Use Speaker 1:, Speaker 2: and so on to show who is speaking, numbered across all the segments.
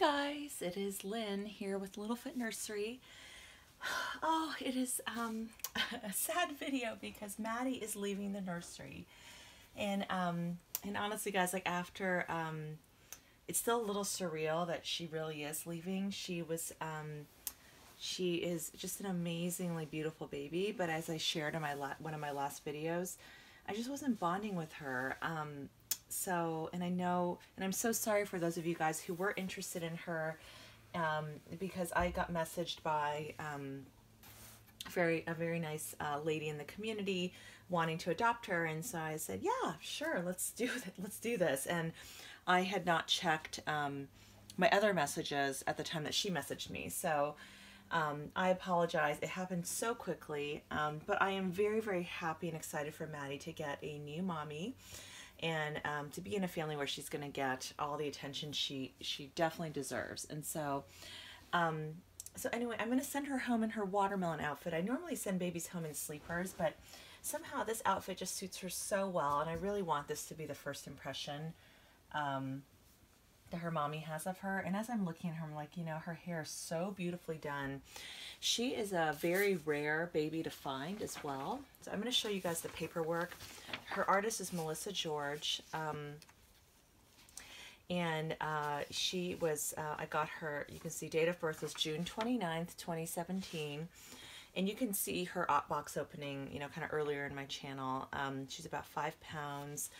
Speaker 1: guys, it is Lynn here with Littlefoot Nursery. Oh, it is a sad video because Maddie is leaving the nursery, and honestly, guys, like after it's still a little surreal that she really is leaving. She is just an amazingly beautiful baby, but as I shared in one of my last videos, I just wasn't bonding with her. And I know, and I'm so sorry for those of you guys who were interested in her, because I got messaged by a very nice lady in the community wanting to adopt her, and so I said, yeah, sure, let's do this. And I had not checked my other messages at the time that she messaged me, so I apologize. It happened so quickly, but I am very happy and excited for Maddie to get a new mommy, and to be in a family where she's going to get all the attention she definitely deserves. And so so anyway, I'm going to send her home in her watermelon outfit. I normally send babies home in sleepers, but somehow this outfit just suits her so well, and I really want this to be the first impression that her mommy has of her. And as I'm looking at her, I'm like, you know, her hair is so beautifully done. She is a very rare baby to find as well. So I'm going to show you guys the paperwork. Her artist is Melissa George, and she was, I got her, you can see date of birth was June 29th, 2017. And you can see her box opening, you know, kind of earlier in my channel. She's about 5 pounds.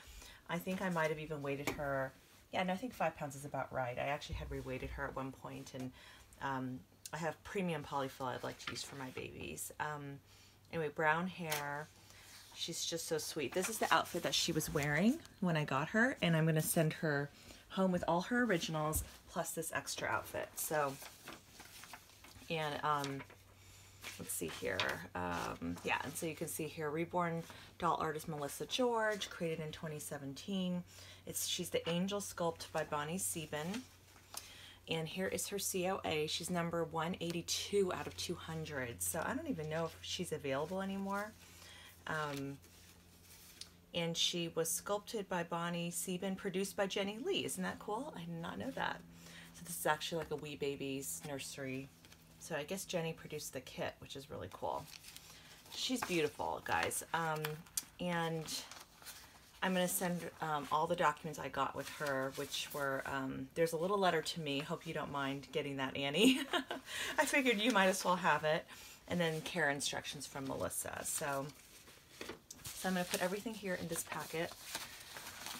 Speaker 1: I think I might have even weighted her. Yeah, no, I think 5 pounds is about right. I actually had reweighted her at one point, and I have premium polyfill I'd like to use for my babies. Anyway, brown hair. She's just so sweet. This is the outfit that she was wearing when I got her, and I'm going to send her home with all her originals plus this extra outfit. So, and let's see here. Yeah, and so you can see here, Reborn doll artist Melissa George, created in 2017. She's the Angel Sculpt by Bonnie Sieben. And here is her COA. She's number 182 out of 200. So I don't even know if she's available anymore. And she was sculpted by Bonnie Sieben, produced by Jenny Lee. Isn't that cool? I did not know that. So this is actually like a wee baby's nursery. So I guess Jenny produced the kit, which is really cool. She's beautiful, guys. And I'm going to send all the documents I got with her, which were, there's a little letter to me. Hope you don't mind getting that, Annie. I figured you might as well have it. And then care instructions from Melissa. So I'm going to put everything here in this packet.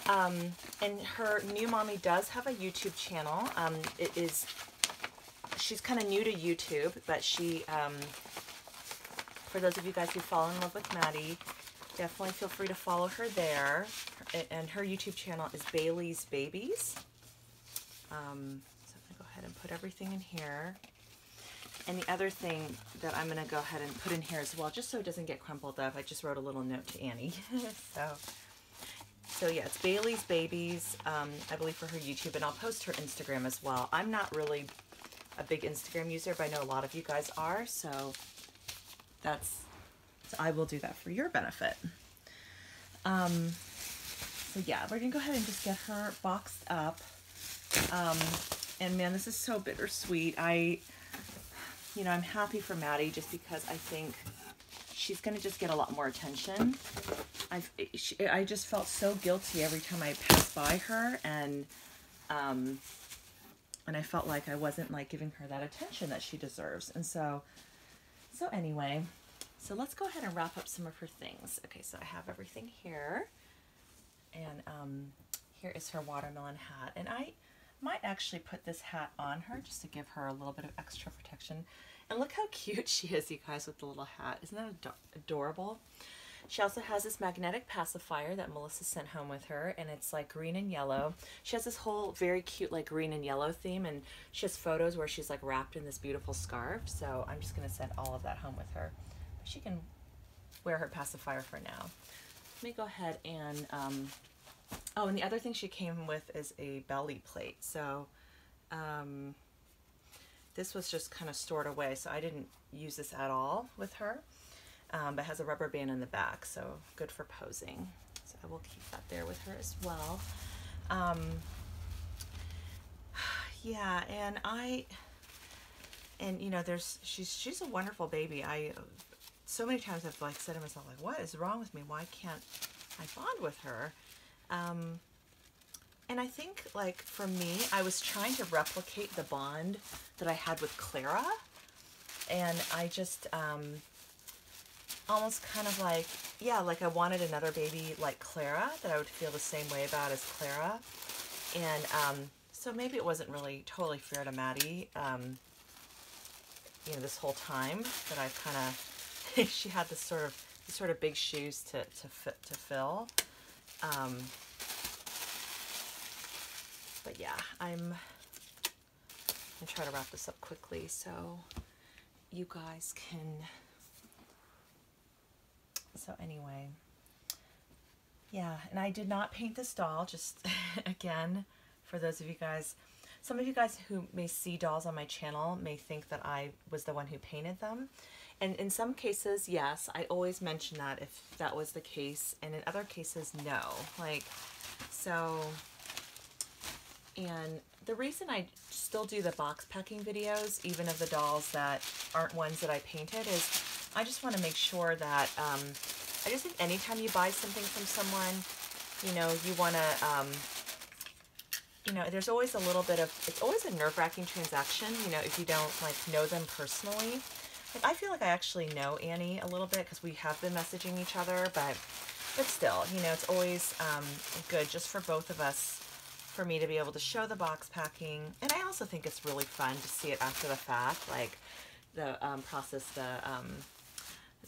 Speaker 1: And her new mommy does have a YouTube channel. She's kind of new to YouTube, but she, for those of you guys who fall in love with Maddie, definitely feel free to follow her there. And her YouTube channel is Bailey's Babies. So I'm going to go ahead and put everything in here. And the other thing that I'm going to go ahead and put in here as well, just so it doesn't get crumpled up, I just wrote a little note to Annie. So yeah, it's Bailey's Babies, I believe, for her YouTube, and I'll post her Instagram as well. I'm not really a big Instagram user, but I know a lot of you guys are, so I will do that for your benefit. So yeah, we're gonna go ahead and just get her boxed up. And man, this is so bittersweet. You know, I'm happy for Maddie just because I think she's gonna just get a lot more attention. I just felt so guilty every time I passed by her, and I felt like I wasn't like giving her that attention that she deserves. And so anyway, so let's go ahead and wrap up some of her things. Okay, so I have everything here, and here is her watermelon hat, and I might actually put this hat on her just to give her a little bit of extra protection. And look how cute she is, you guys, with the little hat. Isn't that adorable? She also has this magnetic pacifier that Melissa sent home with her, and it's like green and yellow. She has this whole very cute like green and yellow theme, and she has photos where she's like wrapped in this beautiful scarf. So I'm just going to send all of that home with her. She can wear her pacifier for now. Let me go ahead and oh, and the other thing she came with is a belly plate. So this was just kind of stored away, so I didn't use this at all with her. But it has a rubber band in the back, so good for posing. So I will keep that there with her as well. Yeah, and you know, she's a wonderful baby. So many times I've like said to myself, like, what is wrong with me? Why can't I bond with her? And I think, like, for me, I was trying to replicate the bond that I had with Clara, and I just almost kind of like, yeah, like I wanted another baby like Clara that I would feel the same way about as Clara. And so maybe it wasn't really totally fair to Maddie, you know, this whole time that I've kind of, she had this sort of big shoes to fill. But yeah, I'm going to try to wrap this up quickly so you guys can. So anyway, yeah, and I did not paint this doll, just again, for those of you guys, some of you guys who may see dolls on my channel may think that I was the one who painted them. And in some cases, yes, I always mention that if that was the case, and in other cases, no. Like, so, and the reason I still do the box packing videos, even of the dolls that aren't ones that I painted, is I just want to make sure that, I just think anytime you buy something from someone, you know, you want to, you know, there's always a little bit of, it's always a nerve-wracking transaction, you know, if you don't, like, know them personally. Like, I feel like I actually know Annie a little bit because we have been messaging each other, but still, you know, it's always good just for both of us, for me to be able to show the box packing. And I also think it's really fun to see it after the fact, like the process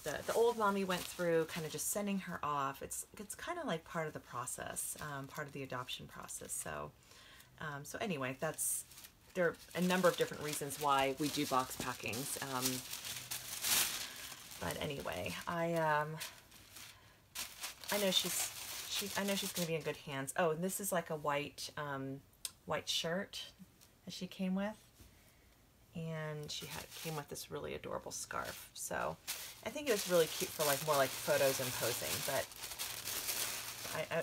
Speaker 1: the old mommy went through, kind of just sending her off. It's kind of like part of the process, part of the adoption process. So so anyway, there are a number of different reasons why we do box packings. But anyway, I know she's going to be in good hands. Oh, and this is like a white shirt that she came with, and she came with this really adorable scarf. So I think it was really cute for like more like photos and posing. But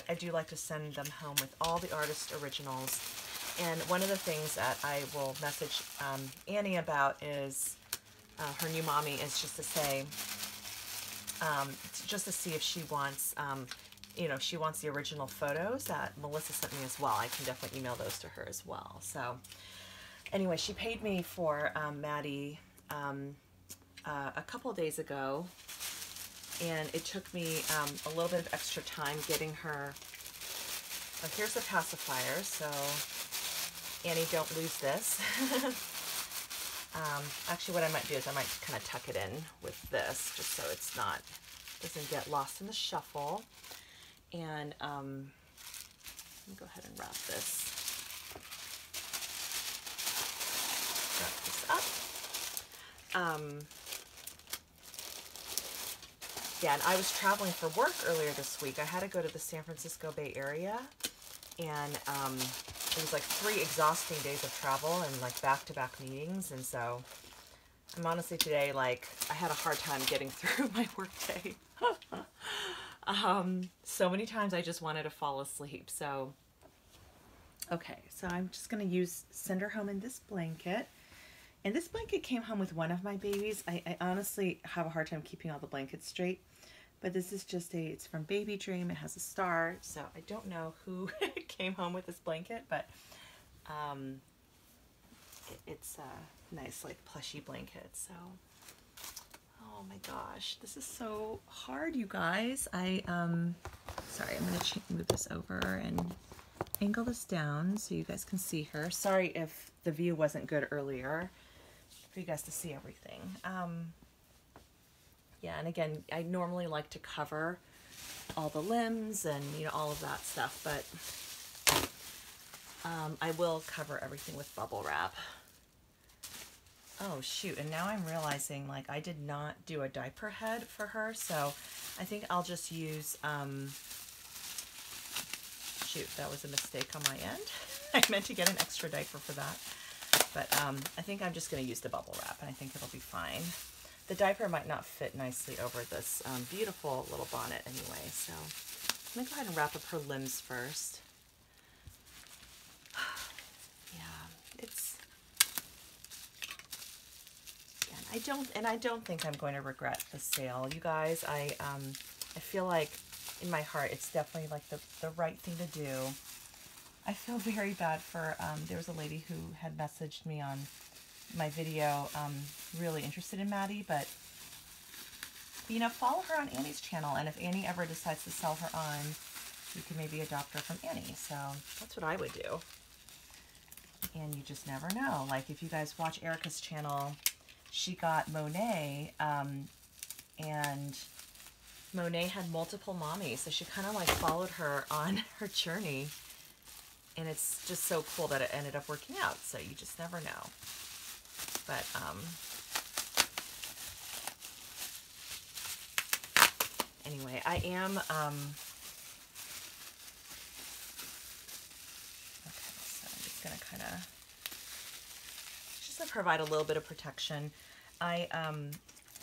Speaker 1: I do like to send them home with all the artist originals. And one of the things that I will message Annie about is her new mommy, is just to say, just to see if she wants, you know, she wants the original photos that Melissa sent me as well. I can definitely email those to her as well. So anyway, she paid me for Maddie a couple of days ago, and it took me a little bit of extra time getting her. Oh, here's the pacifier, so Annie, don't lose this. Actually, what I might do is I might kind of tuck it in with this, just so it's not, doesn't get lost in the shuffle. And let me go ahead and wrap this up. Yeah, and I was traveling for work earlier this week. I had to go to the San Francisco Bay Area, and it was like 3 exhausting days of travel and like back-to-back meetings. And so I'm honestly today, like, I had a hard time getting through my work day. So many times I just wanted to fall asleep. So, okay, so I'm just going to send her home in this blanket. And this blanket came home with one of my babies. I honestly have a hard time keeping all the blankets straight. But this is just it's from Baby Dream. It has a star. So I don't know who came home with this blanket, but it's a nice, like, plushy blanket. So, oh my gosh, this is so hard, you guys. Sorry, I'm going to move this over and angle this down so you guys can see her. Sorry if the view wasn't good earlier, for you guys to see everything. Yeah, and again, I normally like to cover all the limbs and, you know, all of that stuff, but I will cover everything with bubble wrap. Oh, shoot, and now I'm realizing, like, I did not do a diaper head for her, so I think I'll just use, shoot, that was a mistake on my end. I meant to get an extra diaper for that, but I think I'm just going to use the bubble wrap, and I think it'll be fine. The diaper might not fit nicely over this beautiful little bonnet anyway, so let me go ahead and wrap up her limbs first. Yeah, it's I don't think I'm going to regret the sale, you guys. I feel like in my heart it's definitely like the right thing to do. I feel very bad for, there was a lady who had messaged me on my video, really interested in Maddie, but, you know, follow her on Annie's channel, and if Annie ever decides to sell her on, you can maybe adopt her from Annie. So that's what I would do. And you just never know. Like, if you guys watch Erica's channel, she got Monet, and Monet had multiple mommies, so she kind of like followed her on her journey. And it's just so cool that it ended up working out. So you just never know. But, anyway, I am, okay, so I'm just going to kind of, just to provide a little bit of protection.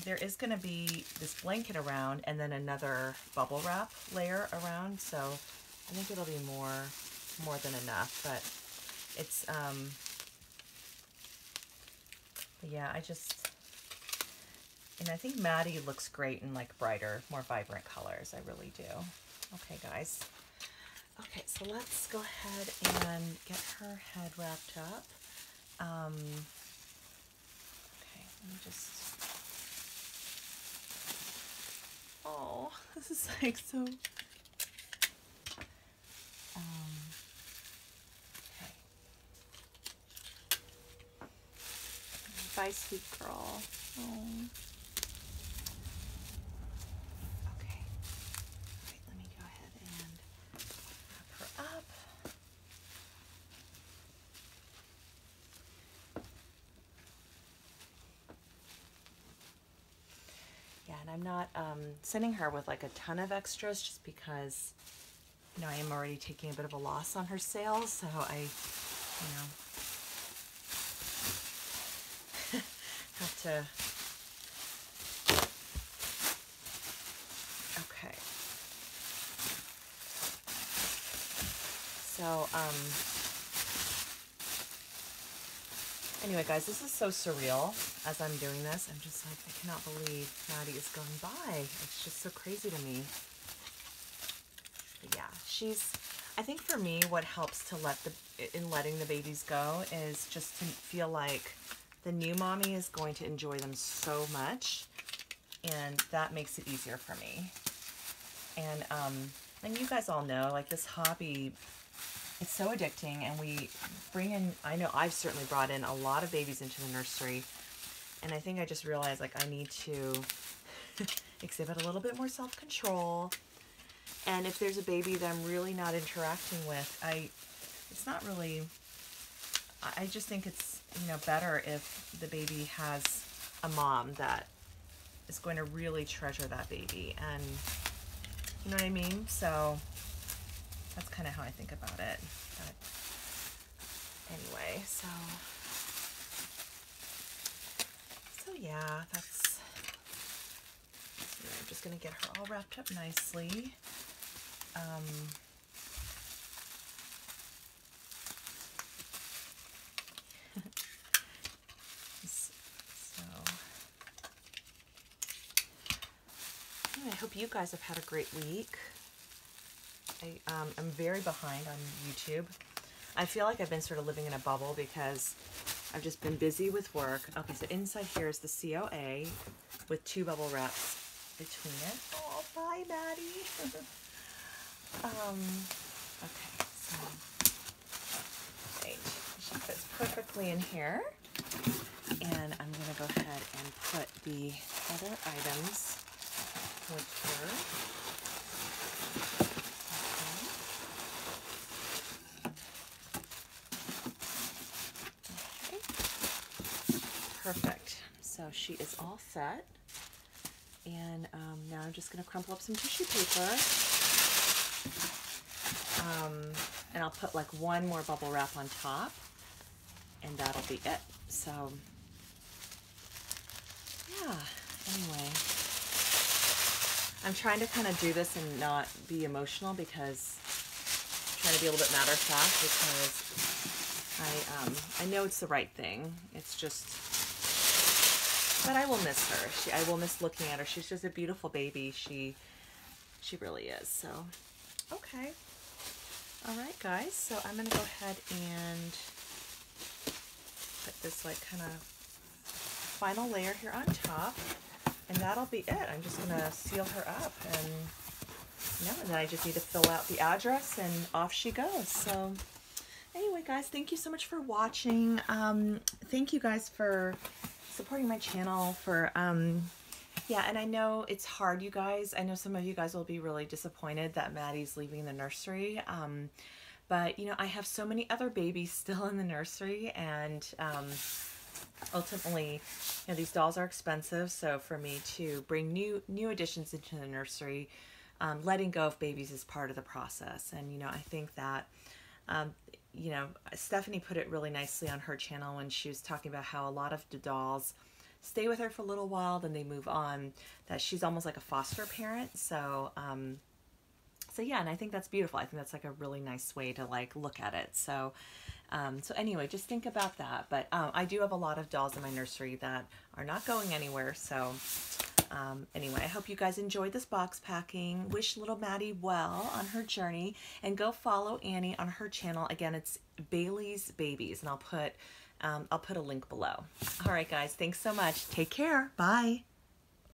Speaker 1: There is going to be this blanket around and then another bubble wrap layer around. So I think it'll be more than enough, but it's, yeah, and I think Maddie looks great in like brighter, more vibrant colors. I really do. Okay, guys. Okay, so let's go ahead and get her head wrapped up. Okay, let me just, oh, this is like so, bye, sweet girl. Oh. Okay. All right, let me go ahead and wrap her up. Yeah, and I'm not sending her with like a ton of extras just because, you know, I am already taking a bit of a loss on her sales, so I, you know, have to, okay. So, anyway, guys, this is so surreal as I'm doing this. I'm just like, I cannot believe Maddie is going by. It's just so crazy to me. But yeah, I think for me, what helps to letting the babies go is just to feel like the new mommy is going to enjoy them so much, and that makes it easier for me. And you guys all know, like, this hobby, it's so addicting, and we bring in, I know I've certainly brought in a lot of babies into the nursery, and I think I just realized, like, I need to exhibit a little bit more self-control. And if there's a baby that I'm really not interacting with, it's not really, I just think it's, you know, better if the baby has a mom that is going to really treasure that baby, and you know what I mean? So that's kind of how I think about it. But anyway, so yeah, that's, I'm just gonna get her all wrapped up nicely. I hope you guys have had a great week. I'm very behind on YouTube. I feel like I've been sort of living in a bubble because I've just been busy with work. Okay, so inside here is the COA with 2 bubble wraps between it. Oh, bye, Maddie. Okay, so right, she fits perfectly in here. And I'm going to go ahead and put the other items with her. Okay. Perfect. So she is all set. And now I'm just going to crumple up some tissue paper. And I'll put like 1 more bubble wrap on top. And that'll be it. So, yeah. Anyway. I'm trying to kind of do this and not be emotional because I'm trying to be a little bit matter of fact because I know it's the right thing. It's just, But I will miss her. I will miss looking at her. She's just a beautiful baby. She really is. So, okay. All right, guys. So I'm going to go ahead and put this like kind of final layer here on top. And that'll be it. I'm just going to seal her up. And, and then I just need to fill out the address and off she goes. So anyway, guys, thank you so much for watching. Thank you guys for supporting my channel, for yeah, and I know it's hard, you guys. I know some of you guys will be really disappointed that Maddie's leaving the nursery, but you know, I have so many other babies still in the nursery, and ultimately, you know, these dolls are expensive, so for me to bring new additions into the nursery, letting go of babies is part of the process. And you know, I think that you know, Stephanie put it really nicely on her channel when she was talking about how a lot of the dolls stay with her for a little while, then they move on, that she's almost like a foster parent. So so yeah, and I think that's beautiful. I think that's like a really nice way to like look at it. So so anyway, just think about that. But I do have a lot of dolls in my nursery that are not going anywhere. So anyway, I hope you guys enjoyed this box packing. Wish little Maddie well on her journey, and go follow Annie on her channel. Again, it's Bailey's Babies, and I'll put a link below. All right, guys, thanks so much. Take care. Bye.